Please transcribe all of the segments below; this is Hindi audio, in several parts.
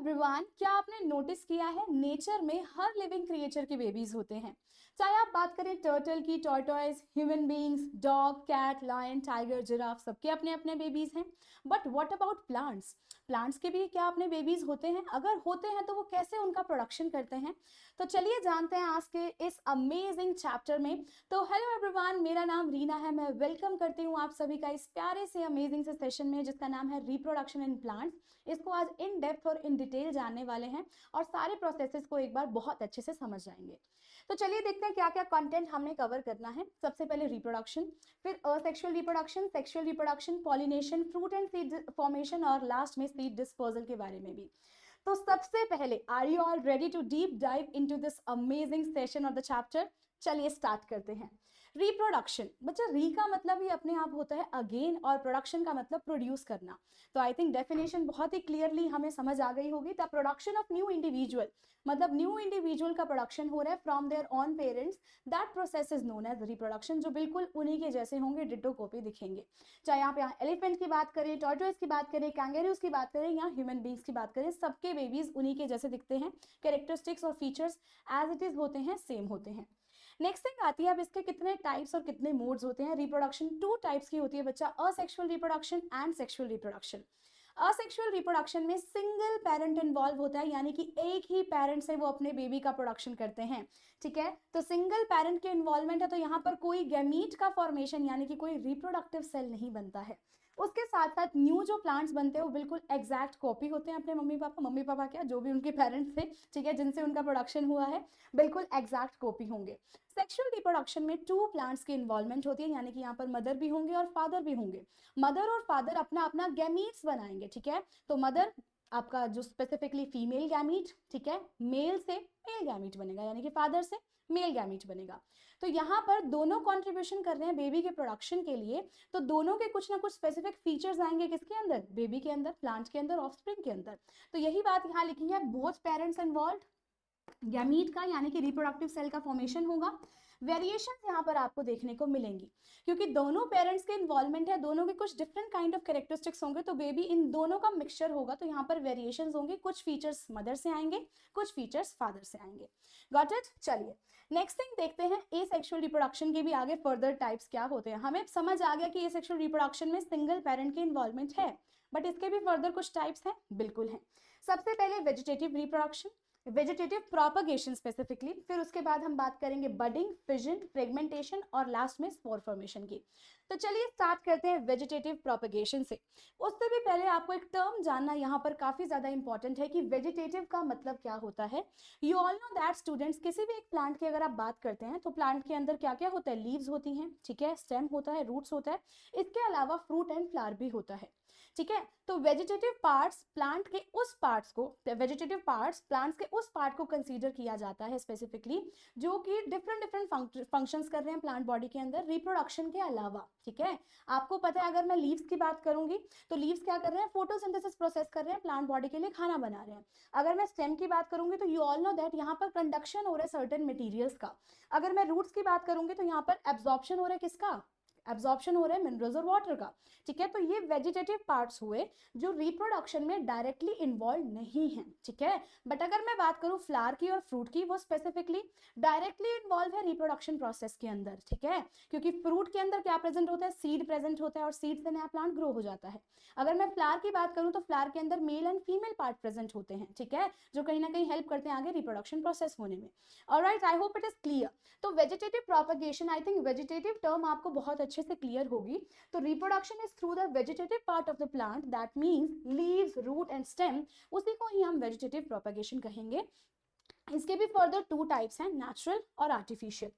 एवरीवन, क्या आपने नोटिस किया है नेचर में हर लिविंग क्रिएचर के बेबीज होते हैं। चाहे आप बात करें टर्टल की, tortoise, human beings, dog, cat, lion, tiger, giraffe, सबके अपने अपने बेबीज हैं। But what about plants? Plants के भी क्या अपने बेबीज होते हैं? अगर होते हैं तो वो कैसे उनका प्रोडक्शन करते हैं? तो चलिए जानते हैं आज के इस अमेजिंग चैप्टर में। तो हेलो एवरीवन, मेरा नाम रीना है। मैं वेलकम करती हूँ आप सभी का इस प्यारे से अमेजिंग से सेशन में जिसका नाम है रिप्रोडक्शन इन प्लांट्स। इसको आज इन डेप्थ और इन डिटेल जानने वाले हैं और सारे प्रोसेसेस को एक बार बहुत अच्छे से समझ जाएंगे। तो चलिए देखते हैं क्या क्या कंटेंट हमने कवर करना है। सबसे पहले रिप्रोडक्शन, फिर asexual reproduction, sexual reproduction, pollination, fruit and seed formation और लास्ट में सीड डिस्पर्सल के बारे में भी। तो सबसे पहले, are you all ready to deep dive into this amazing session of the chapter? चलिए स्टार्ट करते हैं। रिप्रोडक्शन, बच्चा री का मतलब ही अपने आप होता है अगेन और प्रोडक्शन का मतलब प्रोड्यूस करना। तो आई थिंक डेफिनेशन बहुत ही क्लियरली हमें समझ आ गई होगी। The production of new individual, मतलब न्यू इंडिविजुअल का प्रोडक्शन हो रहा है from their own parents, that process is known as reproduction, जो बिल्कुल उन्हीं के जैसे होंगे, डिट्टो कॉपी दिखेंगे। चाहे आप यहाँ एलिफेंट की बात करें, टॉर्टोइज की बात करें, कैंगेरूज की बात करें या ह्यूमन बींग्स की बात करें, सबके बेबीज उन्हीं के जैसे दिखते हैं। कैरेक्टरिस्टिक्स और फीचर्स एज इट इज होते हैं, सेम होते हैं। नेक्स्ट थिंग आती है अब इसके कितने टाइप्स और कितने मोड्स होते हैं। रिप्रोडक्शन टू टाइप्स की होती है बच्चा, asexual reproduction and sexual reproduction. Asexual reproduction में सिंगल पेरेंट इन्वॉल्व होता है, यानी कि एक ही पेरेंट से वो अपने बेबी का प्रोडक्शन करते हैं। ठीक है, तो सिंगल पेरेंट के इन्वॉल्वमेंट है, तो यहाँ पर कोई गैमीट का फॉर्मेशन यानी कि कोई रिप्रोडक्टिव सेल नहीं बनता है। उसके साथ साथ न्यू जो प्लांट्स बनते हैं वो बिल्कुल एग्जैक्ट कॉपी होते हैं अपने मम्मी पापा क्या, जो भी उनके पेरेंट्स थे, ठीक है, जिनसे उनका प्रोडक्शन हुआ है, बिल्कुल एग्जैक्ट कॉपी होंगे। सेक्सुअल रिप्रोडक्शन में टू प्लांट्स की इन्वॉल्वमेंट होती है, यानी कि यहाँ पर मदर भी होंगे और फादर भी होंगे। मदर और फादर अपना अपना गैमीट्स बनाएंगे। ठीक है, तो मदर आपका जो स्पेसिफिकली फीमेल गैमीट, ठीक है, मेल से मेल गैमीट बनेगा, यानी कि फादर से मेल गैमीट बनेगा। तो यहाँ पर दोनों कंट्रीब्यूशन कर रहे हैं बेबी के प्रोडक्शन के लिए, तो दोनों के कुछ ना कुछ स्पेसिफिक फीचर्स आएंगे किसके अंदर, बेबी के अंदर, प्लांट के अंदर, ऑफस्प्रिंग के अंदर। तो यही बात यहाँ लिखी है, बोथ पेरेंट्स इन्वॉल्व, गैमीट का यानी कि रिप्रोडक्टिव सेल का फॉर्मेशन होगा। वेरिएशंस यहाँ पर आपको देखने को मिलेंगी क्योंकि दोनों पेरेंट्स के इन्वॉल्वमेंट है, दोनों के कुछ डिफरेंट काइंड ऑफ कैरेक्टरिस्टिक्स होंगे, तो बेबी इन दोनों का मिक्सचर होगा, तो यहाँ पर वेरिएशंस होंगे। कुछ फीचर्स मदर से आएंगे, कुछ फीचर्स फादर से आएंगे। Got it? चलिए नेक्स्ट थिंग देखते हैं, एसेक्सुअल रिप्रोडक्शन के भी आगे फर्दर टाइप्स क्या होते हैं। हमें समझ आ गया कि एसेक्सुअल रिप्रोडक्शन में सिंगल पेरेंट की इन्वॉल्वमेंट है, बट इसके भी फर्दर कुछ टाइप्स हैं, बिल्कुल हैं। सबसे पहले vegetative reproduction, vegetative propagation specifically, फिर उसके बाद हम बात करेंगे बडिंग, फिजन, फ्रेगमेंटेशन और लास्ट में स्पोर फॉर्मेशन की। तो चलिए स्टार्ट करते हैं वेजिटेटिव प्रोपगेशन से। उससे भी पहले आपको एक टर्म जानना यहाँ पर काफी ज्यादा इंपॉर्टेंट है कि वेजिटेटिव का मतलब क्या होता है। You all know that students, किसी भी एक प्लांट की अगर आप बात करते हैं तो प्लांट के अंदर क्या क्या होता है, लीव्स होती हैं, ठीक है, स्टेम होता है, रूट्स होता है, इसके अलावा फ्रूट एंड फ्लावर भी होता है। ठीक है, तो वेजिटेटिव पार्ट्स प्लांट के उस पार्ट्स को, वेजिटेटिव पार्ट्स प्लांट्स के उस पार्ट को कंसीडर किया जाता है स्पेसिफिकली, जो कि डिफरेंट डिफरेंट फंक्शंस कर रहे हैं प्लांट बॉडी के अंदर रिप्रोडक्शन के अलावा। ठीक है, आपको पता है अगर मैं लीव्स की बात करूंगी तो लीव्स क्या कर रहे हैं, फोटोसिंथेसिस प्रोसेस कर रहे हैं, प्लांट बॉडी के लिए खाना बना रहे हैं। अगर मैं स्टेम की बात करूंगी तो यू ऑल नो दैट यहाँ पर कंडक्शन हो रहा है सर्टेन मटेरियल्स का। अगर मैं रूट्स की बात करूंगी तो यहाँ पर एब्जॉर्प्शन हो रहा है किसका, एब्जॉर्प्शन हो रहा है मिनरल्स और वाटर का। ठीक है, तो ये वेजिटेटिव पार्ट्स हुए जो रिप्रोडक्शन में डायरेक्टली इन्वॉल्व नहीं है। ठीक है, बट अगर मैं बात करूं फ्लावर की और फ्रूट की, वो स्पेसिफिकली डायरेक्टली इन्वॉल्व है रिप्रोडक्शन प्रोसेस के अंदर। ठीक है, क्योंकि फ्रूट के अंदर क्या प्रेजेंट होता है, सीड प्रेजेंट होता है और सीड से नया प्लांट ग्रो हो जाता है। अगर मैं फ्लावर की बात करूं तो फ्लावर के अंदर mail and female part present होते हैं, ठीक है, जो कहीं ना कहीं हेल्प करते हैं आगे रिप्रोडक्शन प्रोसेस होने में। Alright, I hope it is clear. तो vegetative propagation, I think vegetative term आपको बहुत अच्छे से क्लियर होगी। तो reproduction is through the vegetative part of the plant, that means leaves, root and stem, उसी को ही हम वेजिटेटिव प्रोपगेशन कहेंगे। इसके भी फर्दर टू टाइप्स हैं, नेचुरल और आर्टिफिशियल।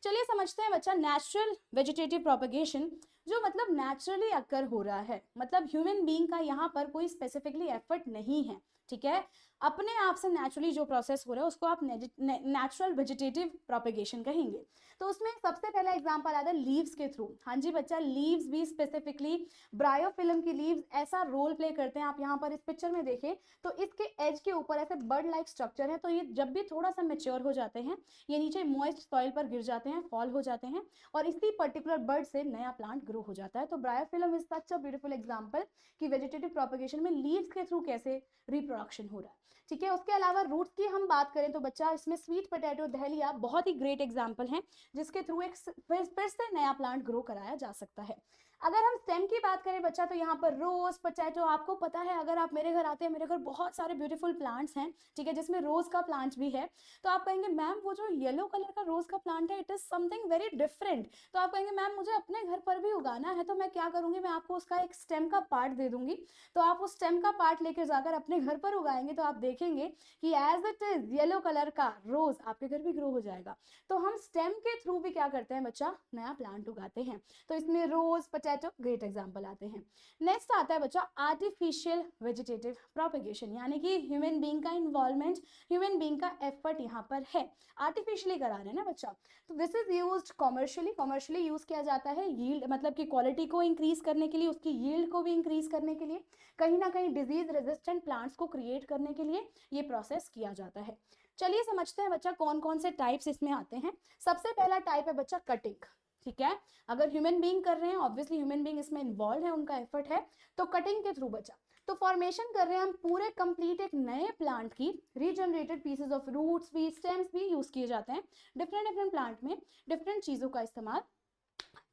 चलिए समझते हैं बच्चा, नेचुरल वेजिटेटिव प्रोपगेशन जो मतलब नेचुरली अकर हो रहा है, मतलब ह्यूमन बीइंग का यहाँ पर कोई स्पेसिफिकली एफर्ट नहीं है। ठीक है, अपने आप से नेचुरली जो प्रोसेस हो रहा है उसको आप नेचुरल वेजिटेटिव प्रोपगेशन कहेंगे। तो उसमें सबसे पहला एग्जांपल आता है लीव्स के थ्रू। हाँ जी बच्चा, लीव्स भी स्पेसिफिकली ब्रायोफिल्म की लीव्स ऐसा रोल प्ले करते हैं। आप यहाँ पर इस पिक्चर में देखें तो इसके एज के ऊपर ऐसे बर्ड लाइक स्ट्रक्चर है, तो ये जब भी थोड़ा सा मेच्योर हो जाते हैं ये नीचे मॉइस्ट सॉइल पर गिर जाते हैं, फॉल हो जाते हैं और इसी पर्टिकुलर बर्ड से नया प्लांट ग्रो हो जाता है। तो bryophyllum is such a beautiful example कि वेजिटेटिव प्रोपगेशन में लीव्स के थ्रू कैसे रिप्रोडक्शन हो रहा है। ठीक है, उसके अलावा रूट्स की हम बात करें तो बच्चा इसमें स्वीट पोटैटो, दहलिया बहुत ही ग्रेट एग्जांपल हैं जिसके थ्रू एक फिर से नया प्लांट ग्रो कराया जा सकता है। अगर हम स्टेम की बात करें बच्चा तो यहाँ पर रोज, पोटैटो, आपको पता है अगर आप मेरे घर आते हैं, मेरे घर बहुत सारे ब्यूटीफुल प्लांट्स हैं, ठीक है, जिसमें रोज का प्लांट भी है। तो आप कहेंगे मैम वो जो येलो कलर का रोज का प्लांट है it is something very different. तो आप कहेंगे मैम मुझे अपने घर पर भी उगाना है तो मैं क्या करूंगी, मैं आपको उसका एक स्टेम का पार्ट दे दूंगी। तो आप उस स्टेम का पार्ट लेकर जाकर अपने घर पर उगाएंगे तो आप देखेंगे कि as it is yellow colour का रोज आपके घर भी ग्रो हो जाएगा। तो हम स्टेम के थ्रू भी क्या करते हैं बच्चा, नया प्लांट उगाते हैं। तो इसमें रोज, पोटैटो ग्रेट एग्जांपल आते हैं। नेक्स्ट आता है बच्चा आर्टिफिशियल वेजिटेटिव प्रोपगेशन, यानी कि ह्यूमन बीइंग का इन्वॉल्वमेंट, ह्यूमन बीइंग का एफर्ट यहाँ पर है, आर्टिफिशियली करा रहे हैं ना बच्चा। तो this is used commercially use किया जाता है यील्ड मतलब कि क्वालिटी को इंक्रीज करने के लिए, उसकी यील्ड को भी इंक्रीज करने के लिए, कहीं ना कहीं डिजीज रेजिस्टेंट प्लांट्स को क्रिएट करने के लिए ये प्रोसेस किया जाता है। चलिए समझते हैं बच्चा कौन कौन से टाइप्स इसमें आते हैं। सबसे पहला टाइप है बच्चा कटिंग। ठीक है, अगर ह्यूमन बीइंग कर रहे हैं, ऑब्वियसली ह्यूमन बीइंग इसमें इन्वॉल्व है, उनका एफर्ट है, तो कटिंग के थ्रू बच्चा तो फॉर्मेशन कर रहे हैं हम पूरे कंप्लीट एक नए प्लांट की, रीजनरेटेड पीसेस ऑफ रूट्स भी, स्टेम्स भी यूज किए जाते हैं। डिफरेंट प्लांट में डिफरेंट चीजों का इस्तेमाल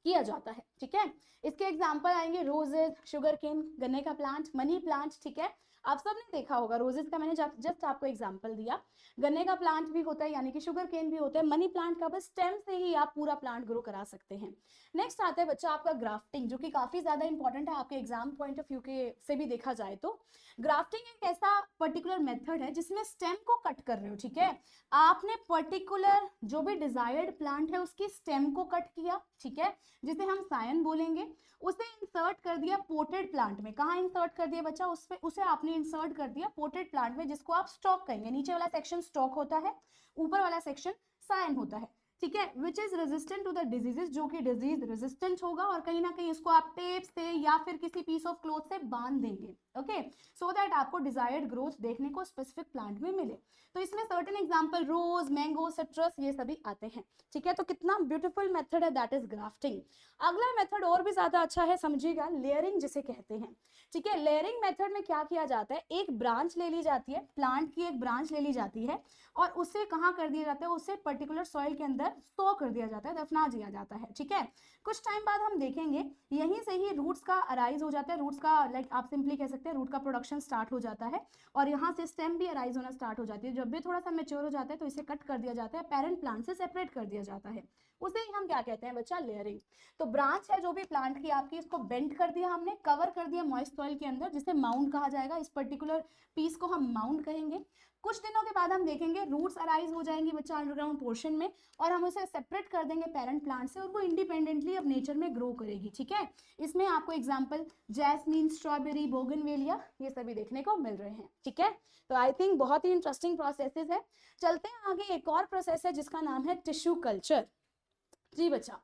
किया जाता है। ठीक है, इसके एग्जांपल आएंगे रोजेस, शुगर केन, गन्ने का प्लांट, मनी प्लांट। ठीक है, आप सबने देखा होगा, रोजेस का मैंने जस्ट आपको एग्जांपल दिया, गन्ने का प्लांट भी होता है यानी कि शुगर केन भी होता है, मनी प्लांट का बस स्टेम से ही आप पूरा प्लांट ग्रो करा सकते हैं। नेक्स्ट आता है बच्चा आपका ग्राफ्टिंग, जो कि काफी ज्यादा इंपॉर्टेंट है आपके एग्जाम पॉइंट ऑफ व्यू के से भी देखा जाए तो। ग्राफ्टिंग एक ऐसा पर्टिकुलर मेथड है जिसमें स्टेम को कट कर रहे हो। ठीक है, आपने पर्टिकुलर जो भी डिजायर्ड प्लांट है उसकी स्टेम को कट किया, ठीक है, जिसे हम सायन बोलेंगे, उसे इंसर्ट कर दिया पोटेड प्लांट में। कहाँ इंसर्ट कर दिया बच्चा, उसे आपने इंसर्ट कर दिया पोटेड प्लांट में, जिसको आप स्टॉक कहेंगे। नीचे वाला सेक्शन स्टॉक होता है, ऊपर वाला सेक्शन सायन होता है। ठीक है, which is resistant to the diseases, जो कि डिजीज रेजिस्टेंट होगा, और कहीं ना कहीं इसको आप टेप से या फिर किसी पीस ऑफ क्लॉथ से बांध देंगे, ओके, सो दैट आपको डिजायर्ड ग्रोथ देखने को स्पेसिफिक प्लांट में मिले। तो इसमें सर्टेन एग्जांपल रोज, मैंगो, सिट्रस ये सभी आते हैं। ठीक है, तो कितना ब्यूटीफुल मेथड है, दैट इज ग्राफ्टिंग। अगला मेथड और भी ज्यादा अच्छा है, समझिएगा, लेयरिंग जिसे कहते हैं। ठीक है, लेयरिंग मेथड में क्या किया जाता है, एक ब्रांच ले ली जाती है, प्लांट की एक ब्रांच ले ली जाती है और उसे कहाँ कर दिया जाता है, उसे पर्टिकुलर सॉइल के अंदर स्टोर कर दिया जाता है, दफना दिया जाता है। ठीक है, कुछ टाइम बाद हम देखेंगे यहीं से ही रूट्स का अराइज हो जाता है, रूट्स का लाइक आप सिंपली कह सकते हैं रूट का प्रोडक्शन स्टार्ट हो जाता है, और यहाँ से स्टेम भी अराइज होना स्टार्ट हो जाती है। जब भी थोड़ा सा मेच्योर हो जाता है तो इसे कट कर दिया जाता है, पेरेंट प्लांट से सेपरेट कर दिया जाता है, उसे ही हम क्या कहते हैं बच्चा, लेयरिंग। तो ब्रांच है जो भी प्लांट की आपकी, इसको बेंड कर दिया हमने, कवर कर दिया मॉइस्ट सॉइल के अंदर, जिसे माउंट कहा जाएगा, इस पर्टिकुलर पीस को हम माउंट कहेंगे। कुछ दिनों के बाद हम देखेंगे रूट्स अराइज हो जाएंगी बच्चा अंडरग्राउंड पोर्शन में, और हम उसे सेपरेट कर देंगे पेरेंट प्लांट से, और वो इंडिपेंडेंटली अब नेचर में ग्रो करेगी। ठीक है, इसमें आपको एग्जांपल जैस्मीन, स्ट्रॉबेरी, बोगनवेलिया ये सभी देखने को मिल रहे हैं। ठीक है, तो आई थिंक बहुत ही इंटरेस्टिंग प्रोसेसेस है। चलते हैं आगे, एक और प्रोसेस है जिसका नाम है टिश्यू कल्चर। जी बच्चा,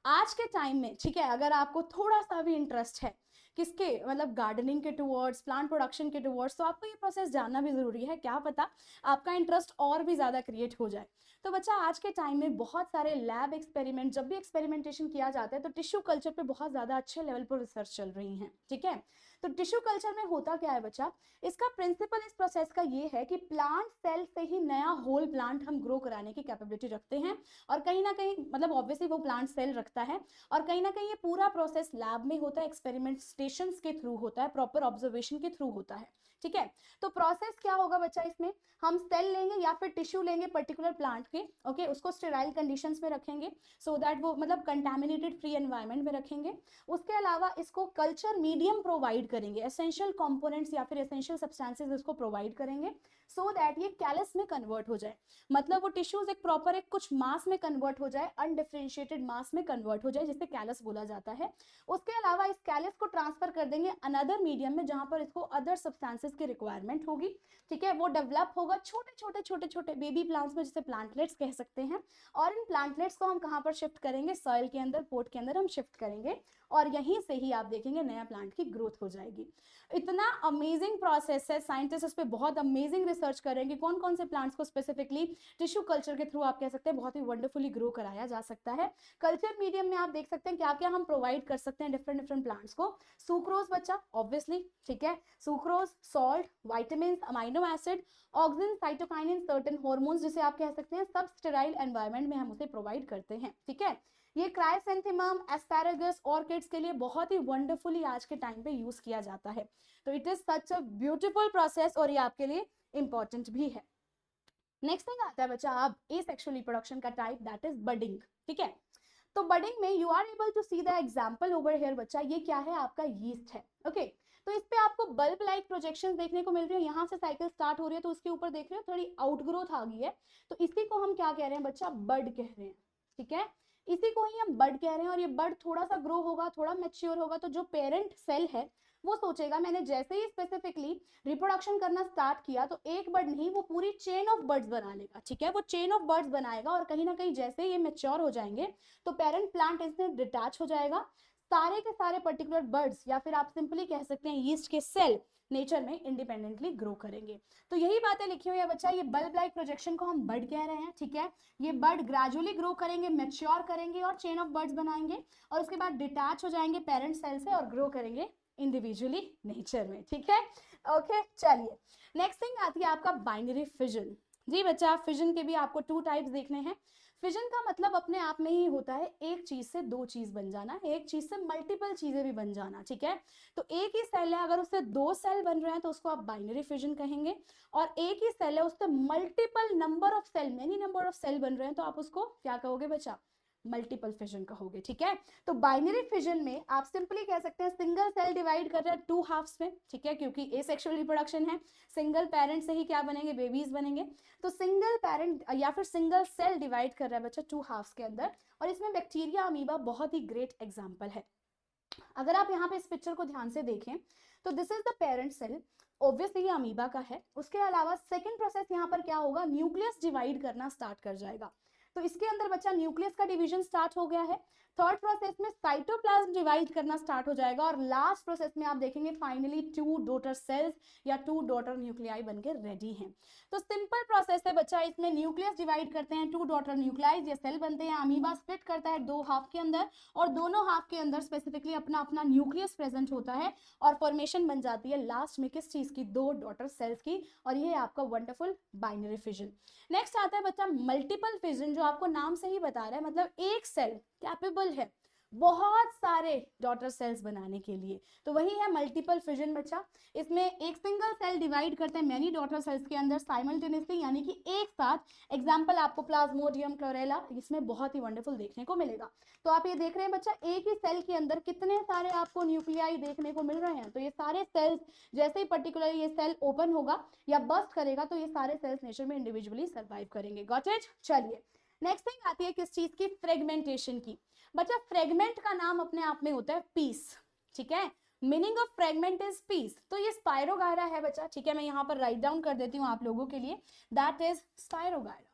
आज के टाइम में, ठीक है, अगर आपको थोड़ा सा भी इंटरेस्ट है किसके, मतलब गार्डनिंग के टुवर्ड्स, प्लांट प्रोडक्शन के टुवर्ड्स, तो आपको ये प्रोसेस जानना भी जरूरी है। क्या पता आपका इंटरेस्ट और भी ज्यादा क्रिएट हो जाए। तो बच्चा आज के टाइम में बहुत सारे लैब एक्सपेरिमेंट, जब भी एक्सपेरिमेंटेशन किया जाता है तो टिश्यू कल्चर पे बहुत ज्यादा अच्छे लेवल पर रिसर्च चल रही है। ठीक है, तो टिश्यू कल्चर में होता क्या है बच्चा, इसका प्रिंसिपल इस प्रोसेस का ये है कि प्लांट सेल से ही नया होल प्लांट हम ग्रो कराने की कैपेबिलिटी रखते हैं, और कहीं ना कहीं मतलब ऑब्वियसली वो प्लांट सेल रखता है, और कहीं ना कहीं ये पूरा प्रोसेस लैब में होता है, एक्सपेरिमेंट स्टेशंस के थ्रू होता है, प्रॉपर ऑब्जर्वेशन के थ्रू होता है। ठीक है, तो प्रोसेस क्या होगा बच्चा, इसमें हम सेल लेंगे या फिर टिश्यू लेंगे पर्टिकुलर प्लांट के, ओके, उसको स्टेराइल कंडीशंस में रखेंगे, सो दैट वो मतलब कंटामिनेटेड फ्री एनवायरनमेंट में रखेंगे। उसके अलावा इसको कल्चर मीडियम प्रोवाइड करेंगे, एसेंशियल कंपोनेंट्स या फिर एसेंशियल सब्सटेंसेस इसको प्रोवाइड करेंगे, सो दैट ये कैलस में कन्वर्ट हो जाए, मतलब वो टिश्यूज एक प्रॉपर एक कुछ मास में कन्वर्ट हो जाए, अनडिफरेंशिएटेड मास में कन्वर्ट हो जाए, जिसे कैलस बोला जाता है। उसके अलावा इस कैलस को ट्रांसफर कर देंगे अनदर मीडियम में, जहां पर इसको अदर सब्सटेंसेस की रिक्वायरमेंट होगी। ठीक है, वो डेवलप होगा छोटे छोटे बेबी प्लांट्स में, जिसे प्लांटलेट्स कह सकते हैं, और इन प्लांटलेट्स को हम कहां पर शिफ्ट करेंगे, सॉइल के अंदर, पोट के अंदर हम शिफ्ट करेंगे, और यहीं से ही आप देखेंगे नया प्लांट की ग्रोथ हो जाएगी। इतना अमेजिंग प्रोसेस है, साइंटिस्ट इस पे बहुत अमेजिंग रिसर्च करेंगे कौन कौन से प्लांट्स को स्पेसिफिकली टिश्यू कल्चर के थ्रू आप कह सकते हैं बहुत ही वंडरफुली ग्रो कराया जा सकता है। कल्चर मीडियम में आप देख सकते हैं क्या क्या हम प्रोवाइड कर सकते हैं डिफरेंट डिफरेंट प्लांट्स को। सुक्रोज बच्चा ऑब्वियसली, ठीक है, sucrose, salt, vitamin, amino acid, auxin, cytokinin, certain hormones जिसे आप कह सकते हैं सब स्टेराइल एनवायरनमेंट में हम उसे प्रोवाइड करते हैं, ठीक है। ये क्राइसेंथेमम, एस्पैरागस, ऑर्किड्स के लिए बहुत ही वंडरफुली आज के टाइम पे यूज किया जाता है। तो it is such a beautiful process और ये आपके लिए इंपॉर्टेंट भी है। नेक्स्ट थिंग आता है बच्चा आप एसेक्सुअल रिप्रोडक्शन का टाइप, दैट इज बडिंग, ठीक है। तो बडिंग में you are able to see the example over here बच्चा, ये क्या है आपका यीस्ट है, ओके। तो इस पे आपको बल्ब लाइक प्रोजेक्शंस देखने को मिल रही है, यहाँ से साइकिल स्टार्ट हो रही है तो उसके ऊपर देख रहे हो थोड़ी आउटग्रोथ आ गई है, तो इसी को हम क्या कह रहे हैं बच्चा, बड कह रहे हैं, ठीक है। इसी को ही हम बड कह रहे हैं और ये बड थोड़ा सा ग्रो होगा, थोड़ा मैच्योर होगा, तो जो पेरेंट सेल है वो सोचेगा मैंने जैसे ही स्पेसिफिकली रिप्रोडक्शन करना स्टार्ट किया तो एक बर्ड नहीं वो पूरी चेन ऑफ बर्ड्स बना लेगा, ठीक है, वो चेन ऑफ बर्ड्स बनाएगा और कहीं ना कहीं जैसे ये मैच्योर हो जाएंगे तो पेरेंट प्लांट इससे डिटैच हो जाएगा, सारे के सारे पर्टिकुलर बर्ड्स या फिर आप सिंपली कह सकते हैं यीस्ट के सेल नेचर में इंडिपेंडेंटली ग्रो करेंगे। तो यही बातें लिखी हुई है बच्चा, ये बल्ब लाइक प्रोजेक्शन को हम बर्ड कह रहे हैं, ठीक है। ये बर्ड ग्रेजुअली ग्रो करेंगे, मैच्योर करेंगे और चेन ऑफ बर्ड्स बनाएंगे और उसके बाद डिटैच हो जाएंगे पेरेंट सेल से और ग्रो करेंगे इंडिविजुअली नेचर में, ठीक है, ओके। चलिए नेक्स्ट थिंग आती है आपका बाइनरी फिजन। जी बच्चा, फिजन के भी आपको 2 टाइप्स देखने हैं। फिजन का मतलब अपने आप में ही होता है एक चीज से 2 चीज बन जाना, एक चीज से मल्टीपल चीजें भी बन जाना, ठीक है। तो एक ही सेल है, अगर उससे 2 सेल बन रहे हैं तो उसको आप बाइनरी फिजन कहेंगे, और एक ही सेल है उससे multiple number of cell, many number of cell बन रहे हैं तो आप उसको क्या कहोगे बच्चा, मल्टीपल फिजन कहोगे, ठीक है। तो बाइनरी फिजन में आप सिंपली कह सकते हैं सिंगल सेल डिवाइड कर रहे हैं 2 हाफ्स में, ठीक है, क्योंकि एसेक्सुअल रिप्रोडक्शन है, सिंगल पेरेंट से ही क्या बनेंगे, बेबीज बनेंगे। तो सिंगल पेरेंट या फिर सिंगल सेल डिवाइड कर रहा है बच्चा 2 हाफ्स के अंदर, और इसमें बैक्टीरिया अमीबा बहुत ही ग्रेट एग्जाम्पल है। अगर आप यहाँ पे इस पिक्चर को ध्यान से देखें तो this is the parent cell, obviously ये अमीबा का है। उसके अलावा सेकेंड प्रोसेस यहाँ पर क्या होगा, न्यूक्लियस डिवाइड करना स्टार्ट कर जाएगा, तो इसके अंदर बच्चा न्यूक्लियस का डिवीजन स्टार्ट हो गया है। थर्ड प्रोसेस में साइटोप्लाज्म डिवाइड करना स्टार्ट हो जाएगा और लास्ट प्रोसेस में आप देखेंगे फाइनली 2 डॉटर सेल्स या 2 डॉटर न्यूक्लियाई बनके रेडी हैं। तो सिंपल प्रोसेस है बच्चा, इसमें न्यूक्लियस डिवाइड करते हैं 2 डॉटर न्यूक्लियाई, ये सेल बनते हैं, अमीबा स्प्लिट करता है 2 हाफ के अंदर और दोनों हाफ के अंदर स्पेसिफिकली अपना अपना न्यूक्लियस प्रेजेंट होता है और फॉर्मेशन बन जाती है लास्ट में किस चीज की, 2 डॉटर सेल्स की, और ये आपका वंडरफुल बाइनरी फिजन। नेक्स्ट आता है बच्चा मल्टीपल फिजन, जो आपको नाम से ही बता रहा है, मतलब एक सेल कैपेबल है बहुत सारे डॉटर सेल्स बनाने के लिए, तो वही है मल्टीपल फिजन बच्चा। इसमें एक सिंगल सेल डिवाइड करते हैं मैनी डॉटर सेल्स के अंदर साइमल्टेनियसली, यानी कि एक साथ। एग्जांपल आपको प्लाज्मोडियम, क्लोरेला, इसमें बहुत ही वंडरफुल देखने को मिलेगा। तो आप ये देख रहे हैं बच्चा एक ही सेल के अंदर कितने सारे आपको न्यूक्लियाई देखने को मिल रहे हैं, तो ये सारे सेल्स जैसे ही पर्टिकुलर ये सेल ओपन होगा या बस्ट करेगा तो ये सारे सेल्स नेचर में इंडिविजुअली सर्वाइव करेंगे। Got it? चलिए नेक्स्ट थिंग आती है किस चीज की, फ्रेगमेंटेशन की। बच्चा फ्रेगमेंट का नाम अपने आप में होता है पीस, ठीक है, meaning of fragment is peace. तो ये स्पाइरोगायरा है बच्चा, ठीक है, मैं यहाँ पर राइट डाउन कर देती हूँ आप लोगों के लिए, दैट इज स्पाइरोगायरा।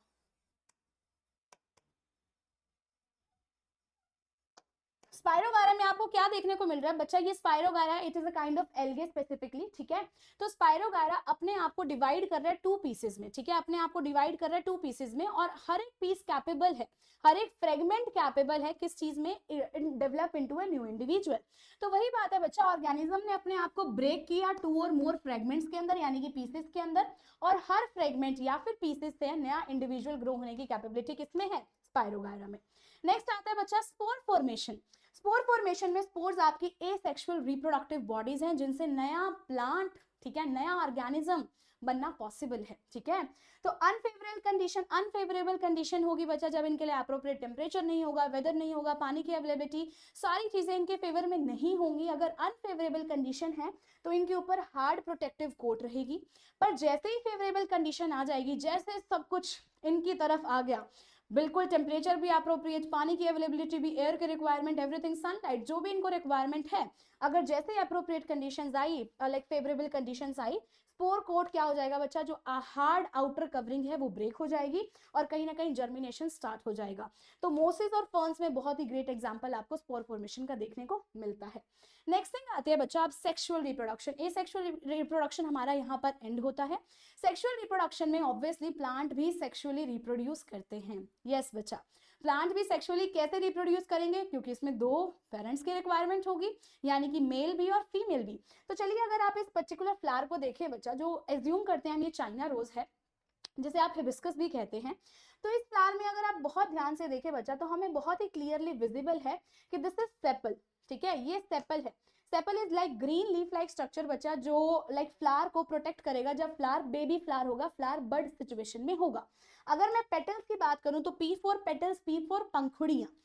स्पाइरोगायरा में आपको क्या देखने को मिल रहा है बच्चा, ये spirogyra it is a kind of algae specifically, ठीक है। तो स्पाइरोगायरा अपने आप को डिवाइड कर रहा है 2 पीसेस में, ठीक है, अपने आप को डिवाइड कर रहा है 2 पीसेस में, और हर एक पीस कैपेबल है, हर एक फ्रेगमेंट कैपेबल है किस चीज में, develop into a new individual. तो वही बात है बच्चा, ऑर्गेनिज्म ने अपने आप को ब्रेक किया 2 और मोर फ्रेगमेंट्स के अंदर, यानी कि पीसेस के अंदर, और हर फ्रेगमेंट या फिर पीसेस से नया इंडिविजुअल ग्रो होने की कैपेबिलिटी किसमें है, स्पाइरोगायरा में। नेक्स्ट आता है बच्चा स्पोर फॉर्मेशन। स्पोर फॉर्मेशन में स्पोर्स आपकी एसेक्सुअल रिप्रोडक्टिव बॉडीज हैं जिनसे नया प्लांट, ठीक है, नया ऑर्गेनिज्म बनना पॉसिबल है, ठीक है। तो अनफेवरेबल कंडीशन होगी बच्चा जब इनके लिए अप्रोप्रिएट टेम्परेचर नहीं होगा, वेदर नहीं होगा, पानी की अवेलेबिलिटी, सारी चीजें इनके फेवर में नहीं होंगी। अगर अनफेवरेबल कंडीशन है तो इनके ऊपर हार्ड प्रोटेक्टिव कोट रहेगी, पर जैसे ही फेवरेबल कंडीशन आ जाएगी, जैसे सब कुछ इनकी तरफ आ गया, बिल्कुल टेम्परेचर भी अप्रोप्रिएट, पानी की अवेलेबिलिटी भी, एयर के रिक्वायरमेंट, एवरीथिंग, सनलाइट, जो भी इनको रिक्वायरमेंट है, अगर जैसे अप्रोप्रिएट कंडीशंस आई, लाइक फेवरेबल कंडीशंस आई, स्पोर कोट क्या हो जाएगा बच्चा, जो हार्ड आउटर कवरिंग है वो ब्रेक हो जाएगी और कहीं ना कहीं जर्मिनेशन स्टार्ट हो जाएगा। तो मोसेस और फर्न्स में बहुत ही ग्रेट एग्जांपल आपको स्पोर फॉर्मेशन का देखने को मिलता है। नेक्स्ट थिंग आती है बच्चा अब सेक्सुअल रिप्रोडक्शन। ए सेक्सुअल रिप्रोडक्शन हमारा यहाँ पर एंड होता है। सेक्सुअल रिप्रोडक्शन में ऑब्वियसली प्लांट भी सेक्सुअली रिप्रोड्यूस करते हैं। यस बच्चा, प्लांट भी सेक्सुअली कैसे रिप्रोड्यूस करेंगे, क्योंकि इसमें दो पेरेंट्स की रिक्वायरमेंट होगी, यानी कि मेल भी और फीमेल भी। तो चलिए अगर आप इस पर्टिकुलर फ्लावर को देखें बच्चा, जो एज्यूम करते हैं हम ये चाइना रोज है, जिसे आप हिबिस्कस भी कहते हैं, तो इस फ्लावर में अगर आप बहुत ध्यान से देखें बच्चा तो हमें बहुत ही क्लियरली विजिबल है कि दिस इज सेपल। ठीक है, ये सेपल है। Sepal is like green leaf like structure बच्चा, जो लाइक फ्लावर को प्रोटेक्ट करेगा जब फ्लावर बेबी फ्लावर होगा, फ्लावर बड सिचुएशन में होगा। अगर मैं पेटल्स की बात करूं तो P for petals, P for पंखुड़ियां।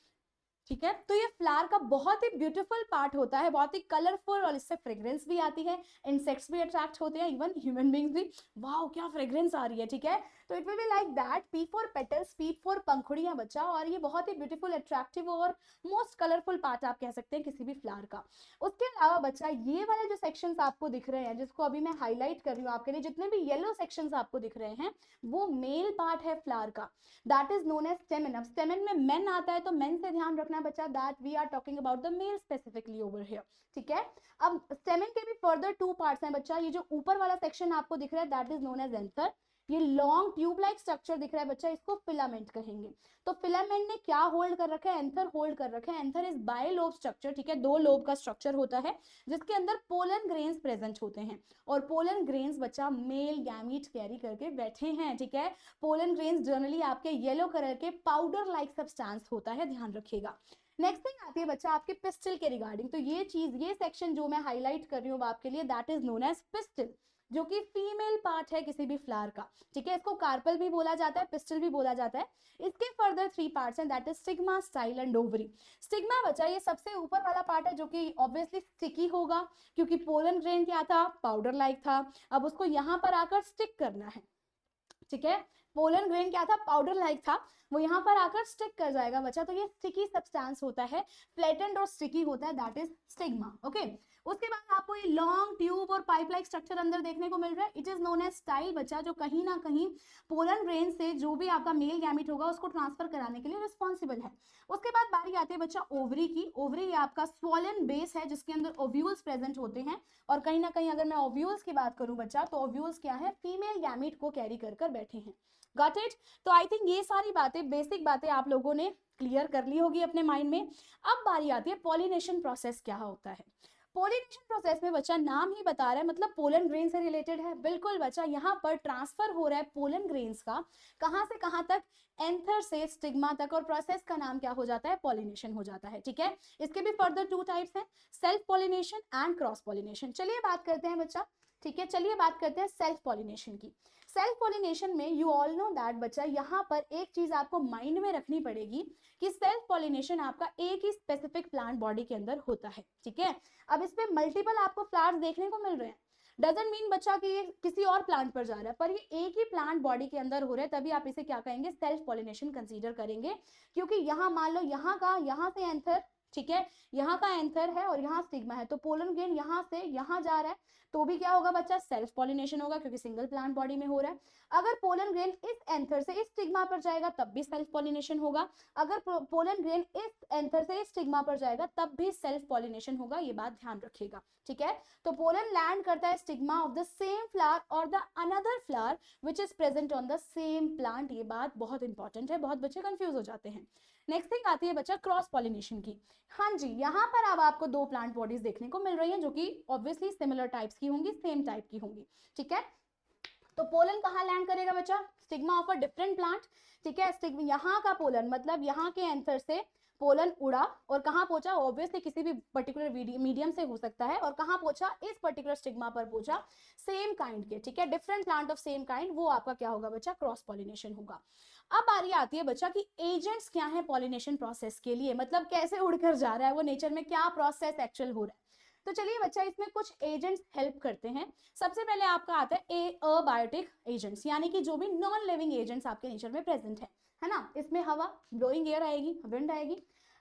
ठीक है, तो ये फ्लावर का बहुत ही ब्यूटीफुल पार्ट होता है, बहुत ही कलरफुल, और इससे फ्रेग्रेंस भी आती है, इंसेक्ट्स भी अट्रैक्ट होते हैं, इवन ह्यूमन बींग्स भी। वाओ क्या फ्रेग्रेंस आ रही है। ठीक है, तो it will be like that, P for petals, P for पंखुड़ियां बच्चा, और ये बहुत ही ब्यूटीफुल, अट्रैक्टिव और मोस्ट कलरफुल पार्ट आप कह सकते हैं किसी भी फ्लावर का। उसके अलावा बच्चा ये वाले जो सेक्शंस आपको दिख रहे हैं, जिसको अभी मैं हाईलाइट कर रही हूँ आपके लिए, जितने भी येलो सेक्शंस आपको दिख रहे हैं वो मेल पार्ट है फ्लावर का, that is known as stamen. अब स्टेमन में मेन आता है तो मेन से ध्यान रखना बच्चा, that we are talking about the male specifically over here. ठीक है, अब स्टेमन के भी फर्दर टू पार्ट्स हैं बच्चा। ये जो ऊपर वाला सेक्शन आपको दिख रहा है that is known as anther. ये लॉन्ग ट्यूब लाइक स्ट्रक्चर दिख रहा है बच्चा, इसको फिलामेंट कहेंगे। तो फिलामेंट ने क्या होल्ड कर रखा है, एंथर होल्ड कर रखा है। Anther is bilobed structure. ठीक है, दो लोब का स्ट्रक्चर होता है जिसके अंदर पोलन ग्रेन्स प्रेजेंट होते हैं, और पोलन ग्रेन्स बच्चा मेल गैमीट कैरी करके बैठे हैं। ठीक है, पोलन ग्रेन्स जनरली आपके येलो कलर के पाउडर लाइक सब्सटेंस होता है, ध्यान रखिएगा। नेक्स्ट थिंग आती है बच्चा आपके पिस्टल के रिगार्डिंग। तो ये चीज, ये सेक्शन जो मैं हाईलाइट कर रही हूँ आपके लिए, that is known as pistil, जो कि फीमेल पार्ट है किसी भी फ्लावर का। ठीक है, इसको कार्पल भी बोला जाता है, पिस्टल भी बोला जाता है। इसके फर्दर थ्री पार्ट्स हैं, that is stigma, style and ovary. Stigma बच्चा ये सबसे ऊपर वाला पार्ट है, जो कि ऑब्वियसली स्टिकी होगा, क्योंकि पोलन ग्रेन क्या था, पाउडर लाइक था। अब उसको यहाँ पर आकर स्टिक करना है। ठीक है, पोलन ग्रेन क्या था, पाउडर लाइक था, वो यहाँ पर आकर स्टिक कर जाएगा बच्चा। तो ये स्टिकी सब्सटेंस होता है, फ्लैटेंड और स्टिकी होता है, दैट इज स्टिग्मा। ओके, उसके बाद आपको ये लॉन्ग ट्यूब और पाइप लाइक स्ट्रक्चर अंदर देखने को मिल रहा है, it is known as style बच्चा, जो कहीं ना कहीं पोलन ग्रेन से जो भी आपका मेल गैमिट होगा उसको ट्रांसफर कराने के लिए रिस्पॉन्सिबल है। उसके बाद बारी आती है बच्चा ओवरी की। ओवरी आपका स्वॉलन बेस है जिसके अंदर ओव्यूल्स प्रेजेंट होते हैं, और कहीं ना कहीं अगर मैं ओव्यूल्स की बात करूं बच्चा, तो ओव्यूल्स क्या है, फीमेल गैमिट को कैरी कर बैठे हैं। Got it? तो आई थिंक ये सारी बातें, बेसिक बातें आप लोगों ने क्लियर कर ली होगी अपने माइंड में। अब बारी आती है पॉलिनेशन प्रोसेस क्या होता है। पॉलिनेशन प्रोसेस में बच्चा नाम ही बता रहा है, मतलब पोलन ग्रेन से रिलेटेड है। बिल्कुल बच्चा, यहाँ पर ट्रांसफर हो रहा है पोलन ग्रेन्स का, कहां से कहां तक, एंथर से स्टिग्मा तक, और प्रोसेस का नाम क्या हो जाता है, पॉलिनेशन हो जाता है। ठीक है, इसके भी फर्दर टू टाइप्स हैं, self pollination and cross pollination. चलिए बात करते हैं बच्चा, ठीक है, चलिए बात करते हैं सेल्फ पॉलिनेशन की। सेल्फ पॉलिनेशन में यू ऑल नो दैट बच्चा, यहाँ पर एक चीज आपको माइंड में रखनी पड़ेगी कि सेल्फ पॉलिनेशन आपका एक ही स्पेसिफिक प्लांट बॉडी के अंदर होता है। ठीक है, अब इसमें मल्टीपल आपको फ्लावर्स देखने को मिल रहे हैं, डजंट मीन बच्चा कि ये किसी और प्लांट पर जा रहा है, पर ये एक ही प्लांट बॉडी के अंदर हो रहा है, तभी आप इसे क्या कहेंगे, सेल्फ पॉलिनेशन कंसीडर करेंगे। क्योंकि यहाँ मान लो यहाँ से एंथर, ठीक है, यहाँ का एंथर है और यहाँ स्टिग्मा है, तो पोलन ग्रेन यहाँ से यहाँ जा रहा है, तो भी क्या होगा बच्चा, सेल्फ पॉलिनेशन होगा, क्योंकि सिंगल प्लांट बॉडी में हो रहा है। अगर पोलन ग्रेन इस एंथर से इस स्टिग्मा पर जाएगा तब भी सेल्फ पॉलिनेशन होगा, अगर पोलन ग्रेन इस एंथर से इस स्टिग्मा पर जाएगा तब भी सेल्फ पॉलिनेशन होगा, ये बात ध्यान रखिएगा। ठीक है, तो पोलन लैंड करता है stigma of the same flower और the another flower which is present on the same plant. ये बात बहुत इंपॉर्टेंट है, बहुत बच्चे कंफ्यूज हो जाते हैं। नेक्स्ट थिंग आती है बच्चा क्रॉस पॉलिनेशन की। हाँ जी, यहाँ पर अब आपको दो प्लांट बॉडीज देखने को मिल रही हैं, जो कि ऑब्वियसली सिमिलर टाइप्स की होंगी, सेम टाइप की होंगी। ठीक है, तो पोलन कहाँ लैंड करेगा बच्चा, stigma of a different plant. ठीक है, यहाँ का पोलन मतलब यहाँ के एंथर से पोलन उड़ा और कहाँ पहुंचा, ऑब्वियसली किसी भी पर्टिकुलर मीडियम से हो सकता है, और कहाँ पहुंचा, इस पर्टिकुलर स्टिग्मा पर पहुंचा, सेम काइंड के। ठीक है, different plant of same kind, वो आपका क्या होगा बच्चा, क्रॉस पॉलिनेशन होगा। अब बारी आती है बच्चा कि एजेंट्स क्या है पॉलिनेशन प्रोसेस के लिए, मतलब कैसे उड़कर जा रहा है वो, नेचर में क्या प्रोसेस एक्चुअल हो रहा है। तो चलिए बच्चा, इसमें कुछ एजेंट्स हेल्प करते हैं। सबसे पहले आपका आता है अबायोटिक एजेंट्स, यानी कि जो भी नॉन लिविंग एजेंट्स आपके नेचर में प्रेजेंट है ना। इसमें हवा, ब्लोइंग एयर आएगी, विंड आएगी।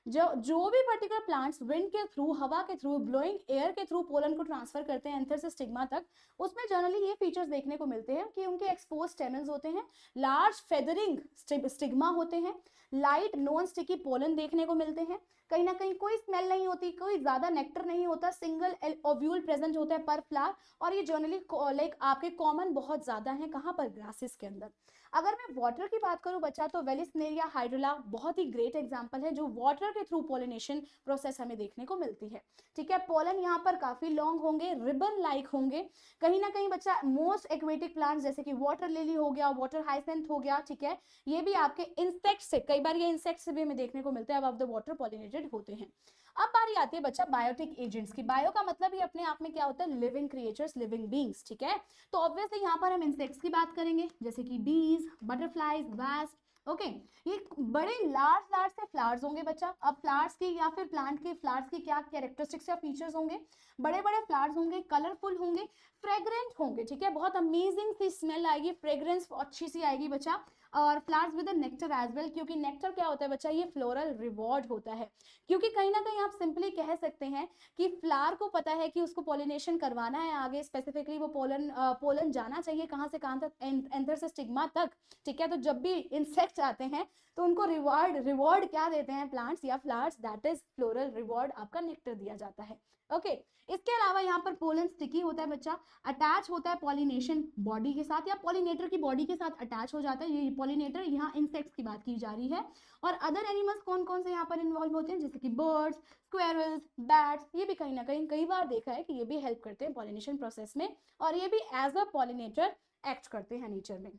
जो भी पर्टिकुलर प्लांट्स विंड के थ्रू, हवा के थ्रू, ब्लोइंग एयर के थ्रू पोलन को ट्रांसफर करते हैं एंथर से स्टिग्मा तक, उसमें जनरली ये फीचर्स देखने को मिलते हैं कि उनके एक्सपोज स्टेमन्स होते हैं, लार्ज फेदरिंग स्टिग्मा होते हैं, लाइट नॉन स्टिकी पोलन देखने को मिलते हैं, कहीं ना कहीं कोई स्मेल नहीं होती, कोई ज्यादा नेक्टर नहीं होता, सिंगल ओव्यूल प्रेजेंट होता है पर फ्लावर, और ये जनरली लाइक आपके कॉमन बहुत ज्यादा है कहाँ पर, ग्रासेस के अंदर। अगर मैं वाटर की बात करूं बच्चा, तो वेलिस्नेरिया हाइड्रोला बहुत ही ग्रेट एग्जांपल है जो वाटर के थ्रू पोलिनेशन प्रोसेस हमें देखने को मिलती है। ठीक है, पोलन यहाँ पर काफी लॉन्ग होंगे, रिबन लाइक होंगे, कहीं ना कहीं बच्चा मोस्ट एक्वेटिक प्लांट्स जैसे कि वाटर लिली हो गया, वाटर हाइसेंथ हो गया, ठीक है, ये भी आपके इंसेक्ट से, कई बार ये इंसेक्ट से भी हमें देखने को मिलते हैं, अब द वाटर पॉलिनेटेड होते हैं। अब बारी आती है बच्चा बायोटिक एजेंट्स की। बायो का मतलब ही अपने आप में क्या होता है, लिविंग क्रिएचर्स, लिविंग बींग्स। ठीक है, तो ऑब्वियसली यहाँ पर हम इंसेक्ट्स की बात करेंगे जैसे कि बीज, बटरफ्लाइज, वास्प। ओके, ये बड़े लार्ज लार्ज से फ्लावर्स होंगे बच्चा। अब फ्लावर्स की या फिर प्लांट के फ्लावर्स की क्या कैरेक्टरिस्टिक्स या फीचर्स होंगे, बड़े बड़े फ्लावर्स होंगे, कलरफुल होंगे, फ्रेग्रेंट होंगे। ठीक है, बहुत अमेजिंग सी स्मेल आएगी, फ्रेग्रेंस अच्छी सी आएगी बच्चा, और flowers with nectar as well, क्योंकि नेक्टर क्या होता है बच्चा, ये फ्लोरल रिवॉर्ड होता है। क्योंकि कहीं ना कहीं आप सिंपली कह सकते हैं कि फ्लावर को पता है कि उसको पॉलिनेशन करवाना है आगे, स्पेसिफिकली वो पोलन जाना चाहिए कहाँ से कहाँ तक, एंथर से स्टिग्मा तक। ठीक है, तो जब भी इंसेक्ट्स आते हैं तो उनको रिवॉर्ड क्या देते हैं प्लांट्स या flowers, that is floral reward, आपका नेक्टर दिया जाता है। ओके, इसके अलावा यहाँ पर पोलन स्टिकी होता है बच्चा, अटैच होता है पॉलिनेशन बॉडी के साथ या पॉलिनेटर की बॉडी के साथ अटैच हो जाता है। ये पॉलिनेटर, यहाँ इंसेक्ट्स की बात की जा रही है। और अदर एनिमल्स कौन कौन से यहाँ पर इन्वॉल्व होते हैं, जैसे कि बर्ड्स, स्क्वेरल्स, बैट्स, ये भी कहीं ना कहीं कई बार देखा है कि ये भी हेल्प करते हैं पॉलिनेशन प्रोसेस में, और ये भी एज अ पॉलिनेटर एक्ट करते हैं नेचर में।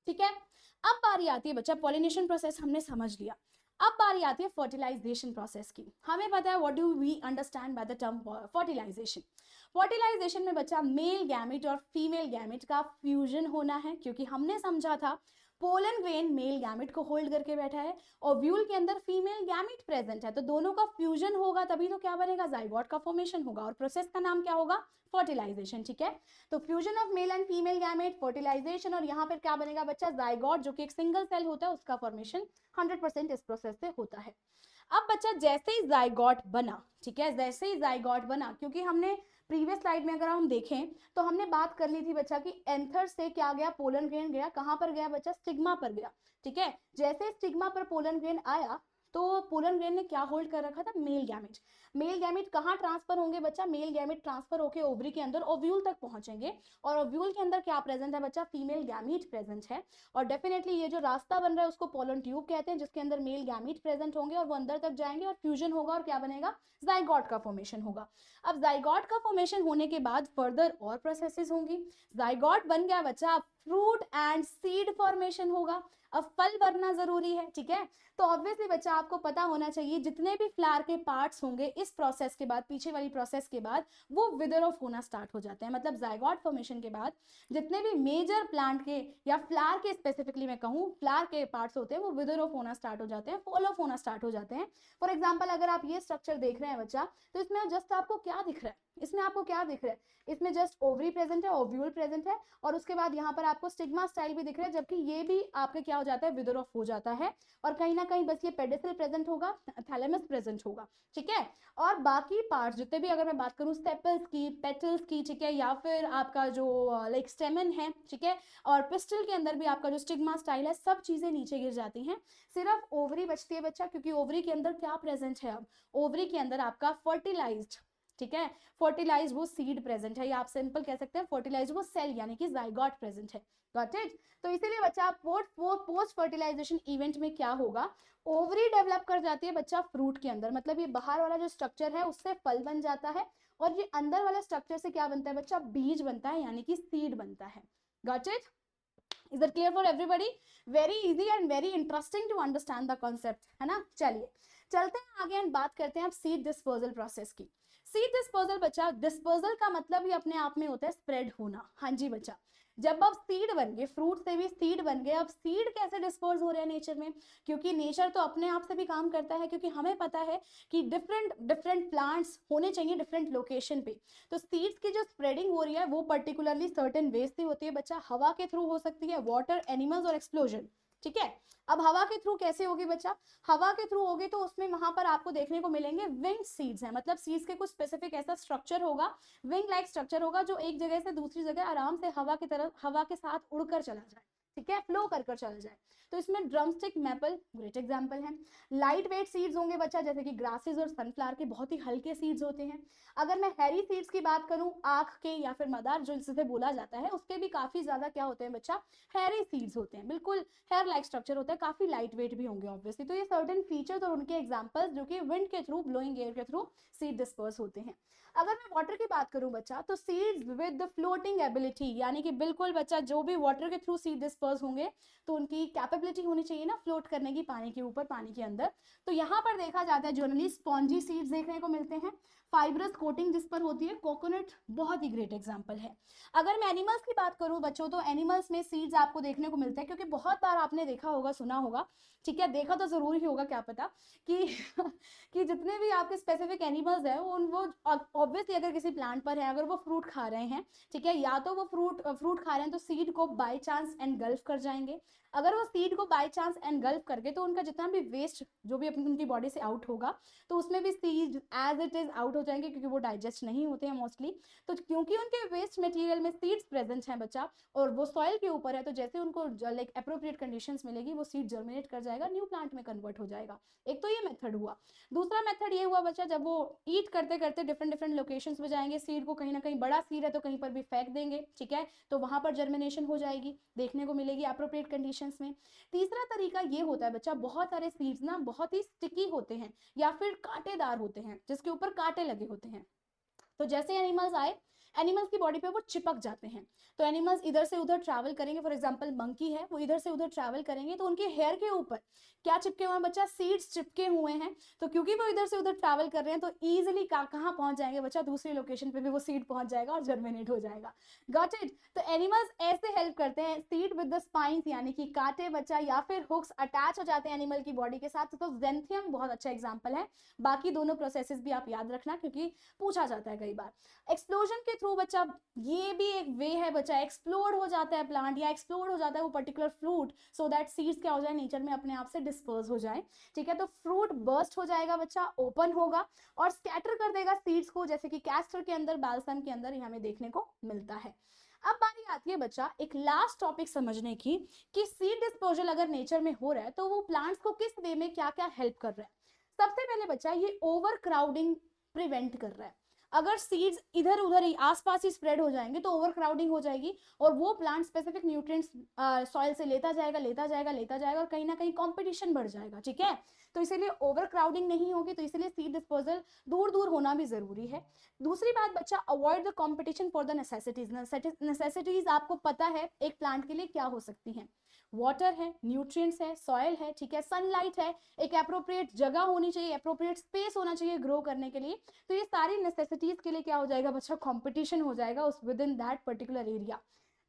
ठीक है, अब बारी आती है बच्चा, पॉलिनेशन प्रोसेस हमने समझ लिया, अब बारी आती है फर्टिलाइजेशन प्रोसेस की। हमें पता है what do we understand by the term fertilization. Fertilization में बच्चा मेल गैमेट और फीमेल गैमेट का फ्यूजन होना है, क्योंकि हमने समझा था पोलन ग्रेन मेल गैमेट को होल्ड करके बैठा है, ओव्यूल के अंदर फीमेल गैमेट प्रेजेंट है, तो दोनों का फ्यूजन होगा तभी तो क्या बनेगा, जाइगोट का फॉर्मेशन होगा, और प्रोसेस का नाम क्या होगा, फर्टिलाइजेशन। ठीक है, तो fusion of male and female gamete, fertilization, और यहाँ पर क्या बनेगा बच्चा, जाइगोट, जो कि एक सिंगल सेल होता है, उसका फॉर्मेशन 100% इस प्रोसेस से होता है। अब बच्चा जैसे ही जाइगोट बना, ठीक है, जैसे ही जाइगोट बना, क्योंकि हमने प्रीवियस स्लाइड में अगर हम देखें तो हमने बात कर ली थी बच्चा कि एंथर से क्या गया, पोलन ग्रेन गया, कहां पर गया बच्चा, स्टिग्मा पर गया। ठीक है, जैसे स्टिग्मा पर पोलन ग्रेन आया तो पोलन ग्रेन ने क्या होल्ड कर रखा था, मेल गैमेट। मेल गैमेट कहाँ ट्रांसफर होंगे बच्चा, मेल गैमेट ट्रांसफर होकर ओवरी के अंदर ओव्यूल तक पहुंचेंगे, और ओव्यूल के अंदर क्या प्रेजेंट है बच्चा, फीमेल गैमेट प्रेजेंट है, और डेफिनेटली ये जो रास्ता बन रहा है उसको पोलन ट्यूब कहते हैं, जिसके अंदर मेल गैमेट प्रेजेंट होंगे और वो अंदर तक जाएंगे और फ्यूजन होगा, और क्या बनेगा, जाइगोट का फॉर्मेशन होगा। अब जाइगोट का फॉर्मेशन होने के बाद फर्दर और प्रोसेसेस होंगी। जाइगोट बन गया बच्चा, फ्रूट एंड सीड फॉर्मेशन होगा, अब फल बनना जरूरी है। ठीक है, तो ऑब्वियसली बच्चा आपको पता होना चाहिए जितने भी फ्लावर के पार्ट्स होंगे इस प्रोसेस के बाद, पीछे वाली प्रोसेस के बाद, वो विदर ऑफ होना स्टार्ट हो जाते हैं। मतलब जाइगोट फॉर्मेशन के बाद जितने भी मेजर प्लांट के या फ्लावर के, स्पेसिफिकली मैं कहूँ फ्लावर के पार्ट्स होते हैं, वो विदर ऑफ होना स्टार्ट हो जाते हैं, फॉल ऑफ होना स्टार्ट हो जाते हैं। फॉर एग्जाम्पल अगर आप ये स्ट्रक्चर देख रहे हैं बच्चा, तो इसमें जस्ट आपको क्या दिख रहा है, इसमें आपको क्या दिख रहा है, इसमें जस्ट ओवरी प्रेजेंट है, ओव्यूल प्रेजेंट है, और उसके बाद यहाँ पर आपको स्टिग्मा स्टाइल भी दिख रहा है, जबकि ये भी आपके क्या हो जाता है, विदर ऑफ हो जाता है, और कहीं ना कहीं बस ये पेडिसल प्रेजेंट होगा, थैलेमस प्रेजेंट होगा। ठीक है, और बाकी पार्ट्स जितने भी, अगर मैं बात करूँ स्टेपल्स की, पेटल्स की, ठीक है, या फिर आपका जो लाइक स्टेमन है, ठीक है, और पिस्टल के अंदर भी आपका जो स्टिग्मा स्टाइल है, सब चीजें नीचे गिर जाती हैं, सिर्फ ओवरी बचती है बच्चा, क्योंकि ओवरी के अंदर क्या प्रेजेंट है, अब ओवरी के अंदर आपका फर्टिलाइज्ड, ठीक है, फर्टिलाइज वो सीड प्रेजेंट है, या आप सिंपल कह सकते हैं फर्टिलाइज वो सेल यानी कि जाइगोट प्रेजेंट है। Got it? तो इसीलिए बच्चा पोस्ट फर्टिलाइजेशन इवेंट में क्या होगा, ओवरी डेवलप कर जाती है बच्चा फ्रूट के अंदर, मतलब ये बाहर वाला जो स्ट्रक्चर है उससे फल बन जाता है, और ये अंदर वाला स्ट्रक्चर से क्या बनता है बच्चा, बीज बनता है, यानी कि सीड बनता है। Got it? Is it clear for everybody? Very easy and very interesting to understand the concept, है ना। चलिए चलते हैं आगे एंड बात करते हैं अब सीड डिस्पोजल प्रोसेस की। सीड डिस्पोजल बच्चा, डिस्पोजल का मतलब ही अपने आप में होता है स्प्रेड होना। हाँ जी बच्चा, जब अब सीड बन गए, फ्रूट से भी सीड बन गए, अब सीड कैसे डिस्पोज हो रहे हैं नेचर में, क्योंकि नेचर तो अपने आप से भी काम करता है, क्योंकि हमें पता है कि डिफरेंट डिफरेंट प्लांट्स होने चाहिए डिफरेंट लोकेशन पे, तो सीड्स की जो स्प्रेडिंग हो रही है वो पर्टिकुलरली सर्टेन वेज से होती है बच्चा, हवा के थ्रू हो सकती है, वाटर, एनिमल्स और एक्सप्लोजन, ठीक है। अब हवा के थ्रू कैसे होगी बच्चा, हवा के थ्रू होगी तो उसमें वहां पर आपको देखने को मिलेंगे विंग सीड्स हैं, मतलब सीड्स के कुछ स्पेसिफिक ऐसा स्ट्रक्चर होगा, विंग लाइक स्ट्रक्चर होगा जो एक जगह से दूसरी जगह आराम से हवा की तरफ, हवा के साथ उड़कर चला जाए, ठीक है, फ्लो कर चला जाए। तो इसमें ड्रमस्टिक, मैपल ग्रेट एग्जांपल हैं। लाइट वेट सीड्स होंगे बच्चा, जैसे कि ग्रासेस और सनफ्लावर के बहुत ही हल्के सीड्स होते हैं। अगर मैं हैरी सीड्स की बात करूं, आंख के या फिर मदार जो जिसे बोला जाता है, उसके भी काफी ज्यादा क्या होते हैं बच्चा, हैरी सीड्स होते हैं, बिल्कुल हेयर लाइक स्ट्रक्चर होता है, काफी लाइट वेट भी होंगे ऑब्वियसली। तो ये सर्टेन फीचर्स और उनके एग्जांपल्स जो कि विंड के थ्रू, ब्लोइंग एयर के थ्रू सीड डिस्पर्स होते हैं। अगर मैं वाटर की बात करूं बच्चा, तो seeds with the floating ability, यानी कि बिल्कुल बच्चा जो भी वाटर के थ्रू सीड डिस्पर्स होंगे तो उनकी कैपेबिलिटी होनी चाहिए ना फ्लोट करने की, पानी के ऊपर, पानी के अंदर। तो यहाँ पर देखा जाता है जनरली स्पॉन्जी सीड्स देखने को मिलते हैं, फाइब्रस कोटिंग जिस पर होती है, कोकोनट बहुत ही ग्रेट एग्जांपल है। अगर मैं एनिमल्स की बात करूं बच्चों, तो एनिमल्स में सीड्स आपको देखने को मिलते हैं, क्योंकि बहुत बार आपने देखा होगा, सुना होगा, ठीक है, देखा तो जरूर ही होगा, क्या पता कि कि जितने भी आपके स्पेसिफिक एनिमल्स हैं वो ऑब्वियसली अगर किसी प्लांट पर है, अगर वो फ्रूट खा रहे हैं, ठीक है, या तो वो फ्रूट खा रहे हैं तो सीड को बाय चांस एनगल्फ कर जाएंगे। अगर वो सीड को बाय चांस एनगल्फ करके तो उनका जितना भी वेस्ट जो भी अपनी उनकी बॉडी से आउट होगा तो उसमें भी seed as it is out हो जाएंगे, क्योंकि वो डाइजेस्ट नहीं होते हैं मोस्टली। तो क्योंकि उनके वेस्ट मटेरियल में सीड्स प्रेजेंट हैं बच्चा, और वो सॉइल के ऊपर है, तो जैसे उनको लाइक अप्रोप्रिएट कंडीशंस मिलेगी वो सीड जर्मिनेट कर जाएगा, न्यू प्लांट में कन्वर्ट हो जाएगा। एक तो ये मेथड हुआ। दूसरा मेथड ये हुआ बच्चा, जब वो ईट करते करते डिफरेंट डिफरेंट लोकेशंस में जाएंगे, सीड को कहीं ना कहीं, बड़ा सीड है तो कहीं पर भी फेंक देंगे, ठीक है, तो वहां पर जर्मिनेशन हो जाएगी, देखने को मिलेगी अप्रोप्रिएट कंडीशंस में। तीसरा तरीका ये होता है बच्चा, बहुत सारे सीड्स ना बहुत ही स्टिकी होते हैं या फिर कांटेदार होते हैं, जिसके ऊपर कांटे लगे होते हैं। तो जैसे एनिमल्स आए, एनिमल्स की बॉडी पे वो चिपक जाते हैं, तो एनिमल्स इधर से उधर ट्रैवल करेंगे, फॉर एग्जांपल मंकी है, वो इधर से उधर ट्रैवल करेंगे तो उनके हेयर के ऊपर क्या चिपके हुए हैं बच्चा, सीड्स चिपके हुए हैं। तो क्योंकि वो इधर से उधर ट्रैवल कर रहे हैं तो इजीली कहाँ पहुंच जाएंगे बच्चा, दूसरी लोकेशन पे भी वो सीड पहुंच जाएगा और जर्मिनेट हो जाएगा। Got it. तो एनिमल्स ऐसे हेल्प करते हैं, सीड विद द स्पाइंस यानी कि कांटे बच्चा, या फिर हुक्स अटैच हो जाते हैं एनिमल की बॉडी के साथ। तो जेंथियम बहुत अच्छा एग्जाम्पल है। बाकी दोनों प्रोसेसेस भी आप याद रखना, क्योंकि पूछा जाता है कई बार। एक्सप्लोजन के थ्रू बच्चा, ये भी एक वे है बच्चा, एक्सप्लोड हो जाता है प्लांट या एक्सप्लोड हो जाता है वो particular fruit, so that seeds क्या हो जाए, नेचर में अपने आप से डिस्पर्स हो जाए, ठीक है। तो फ्रूट बर्स्ट हो जाएगा बच्चा, ओपन होगा और स्कैटर कर देगा सीड्स को, जैसे कि कैस्टर के अंदर, बाल्सम के अंदर, ये हमें देखने को मिलता है। अब बारी आती है बच्चा एक लास्ट टॉपिक समझने की, कि सीड डिस्पोजल अगर नेचर में हो रहा है तो वो प्लांट्स को किस वे में क्या क्या हेल्प कर रहा है। सबसे पहले बच्चा, ये ओवर क्राउडिंग प्रिवेंट कर रहा है। अगर सीड्स इधर उधर ही आसपास ही स्प्रेड हो जाएंगे तो ओवर क्राउडिंग हो जाएगी, और वो प्लांट स्पेसिफिक न्यूट्रिएंट्स सॉइल से लेता जाएगा और कहीं ना कहीं कंपटीशन बढ़ जाएगा, ठीक है। तो इसीलिए ओवर क्राउडिंग नहीं होगी, तो इसलिए सीड डिस्पोजल दूर दूर होना भी जरूरी है। दूसरी बात बच्चा, avoid the competition for the necessities. Necessities आपको पता है एक प्लांट के लिए क्या हो सकती हैं, वाटर है, न्यूट्रिएंट्स है, सॉइल है, ठीक है, सनलाइट है, एक अप्रोप्रिएट जगह होनी चाहिए, अप्रोप्रिएट स्पेस होना चाहिए ग्रो करने के लिए। तो ये सारी नेसेसिटीज के लिए क्या हो जाएगा बच्चा, कंपटीशन हो जाएगा उस with in that particular area.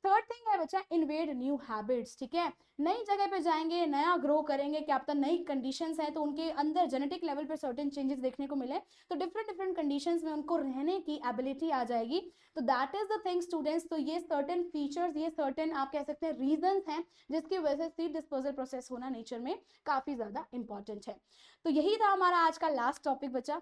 Third thing है बच्चा, इन्वेड न्यू हैबिट्स, ठीक है, नई जगह पे जाएंगे, नया ग्रो करेंगे, क्या पता नई कंडीशंस हैं तो उनके अंदर जेनेटिक लेवल पे सर्टेन चेंजेस देखने को मिले, तो डिफरेंट डिफरेंट कंडीशंस में उनको रहने की एबिलिटी आ जाएगी। तो that is the thing students. तो ये सर्टेन फीचर्स, ये सर्टेन आप कह सकते हैं रीजंस हैं जिसकी वजह से सीड डिस्पोजल प्रोसेस होना नेचर में काफी ज्यादा इंपॉर्टेंट है। तो यही था हमारा आज का लास्ट टॉपिक बच्चा।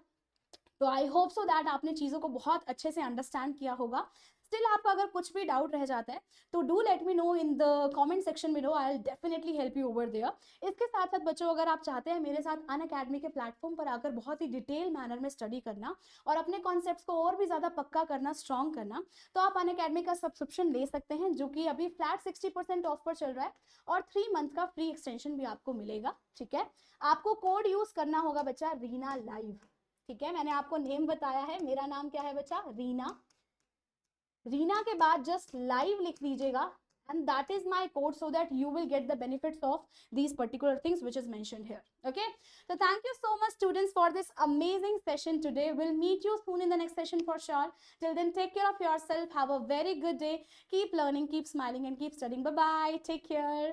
तो आई होप सो दैट आपने चीज़ों को बहुत अच्छे से अंडरस्टैंड किया होगा। स्टिल आपका अगर कुछ भी डाउट रह जाता है तो do let me know in the comment section में, I will definitely help you over there. इसके साथ साथ बच्चों, अगर आप चाहते हैं मेरे साथ अनअकैडमी के प्लेटफॉर्म पर आकर बहुत ही डिटेल मैनर में स्टडी करना और अपने कॉन्सेप्ट्स को और भी ज़्यादा पक्का करना, स्ट्रॉन्ग करना, तो आप अनअकैडमी का सब्सक्रिप्शन ले सकते हैं, जो कि अभी फ्लैट 60% ऑफ पर चल रहा है, और 3 मंथ का फ्री एक्सटेंशन भी आपको मिलेगा, ठीक है। आपको कोड यूज करना होगा बच्चा, रीना लाइव, ठीक है। मैंने आपको नेम बताया है, मेरा नाम क्या है बच्चा, रीना। रीना के बाद जस्ट लाइव लिख दीजिएगा, and that is my code, so that you will get the benefits of these particular things which is mentioned here. Okay, so thank you so much students for this amazing session today. We'll meet you soon in the next session for sure. Till then, take care of yourself, have a very good day, keep learning, keep smiling and keep studying. Bye bye, take care.